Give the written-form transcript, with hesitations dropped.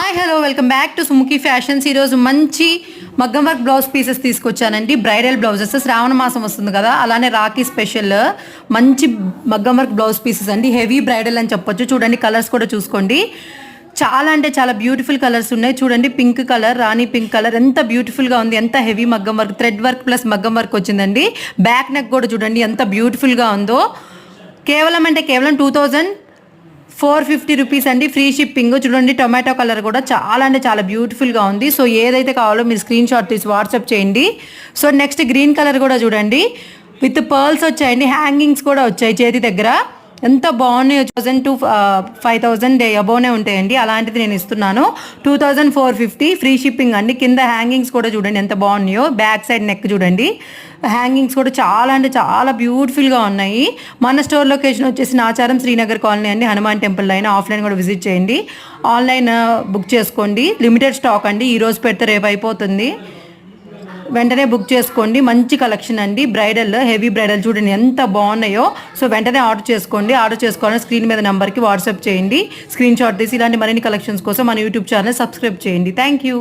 Hi hello welcome back to Sumukhi fashions. ఈరోజు మంచి మగ్గం వర్క్ బ్లౌజ్ పీసెస్ తీసుకొచ్చానండి. బ్రైడల్ బ్లౌజెస్, శ్రావణ మాసం వస్తుంది కదా, అలానే రాఖీ స్పెషల్ మంచి మగ్గం వర్క్ బ్లౌజ్ పీసెస్ అండి. హెవీ బ్రైడల్ అని చెప్పొచ్చు. చూడండి, కలర్స్ కూడా చూసుకోండి. చాలా అంటే చాలా బ్యూటిఫుల్ కలర్స్ ఉన్నాయి. చూడండి, పింక్ కలర్, రాణి పింక్ కలర్ ఎంత బ్యూటిఫుల్గా ఉంది. ఎంత హెవీ మగ్గం వర్క్, థ్రెడ్ వర్క్ ప్లస్ మగ్గం వర్క్ వచ్చిందండి. బ్యాక్ నెక్ కూడా చూడండి ఎంత బ్యూటిఫుల్గా ఉందో. కేవలం 2450 రూపీస్ అండి. Free shipping. చూడండి, టొమాటో కలర్ కూడా చాలా అంటే చాలా బ్యూటిఫుల్గా ఉంది. సో ఏదైతే కావాలో మీరు స్క్రీన్ షాట్ తీసి వాట్సాప్ చేయండి. సో నెక్స్ట్ గ్రీన్ కలర్ కూడా చూడండి, విత్ పర్ల్స్ వచ్చాయండి. హ్యాంగింగ్స్ కూడా వచ్చాయి చేతి దగ్గర. ఎంత బాగున్నాయి. 1000 to 5000 అబోనే ఉంటాయండి. అలాంటిది నేను ఇస్తున్నాను 2450 ఫ్రీ షిప్పింగ్ అండి. కింద హ్యాంగింగ్స్ కూడా చూడండి ఎంత బాగున్నాయో. బ్యాక్ సైడ్ నెక్ చూడండి, హ్యాంగింగ్స్ కూడా చాలా అంటే చాలా బ్యూటిఫుల్గా ఉన్నాయి. మన స్టోర్ లొకేషన్ వచ్చేసి నాచారం శ్రీనగర్ కాలనీ అండి. Hanuman temple line. ఆఫ్లైన్ కూడా విజిట్ చేయండి. ఆన్లైన్ బుక్ చేసుకోండి. లిమిటెడ్ స్టాక్ అండి. ఈరోజు పెడితే రేపు అయిపోతుంది. వెంటనే బుక్ చేసుకోండి. మంచి కలెక్షన్ అండి. బ్రైడల్, హెవీ బ్రైడల్ చూడండి ఎంత బాగున్నాయో. సో వెంటనే ఆర్డర్ చేసుకోండి. ఆర్డర్ చేసుకోవాలని స్క్రీన్ మీద నెంబర్కి వాట్సాప్ చేయండి. స్క్రీన్ షాట్ తీసి ఇలాంటి మరిన్ని కలెక్షన్స్ కోసం మన యూట్యూబ్ ఛానల్ సబ్స్క్రైబ్ చేయండి. Thank you.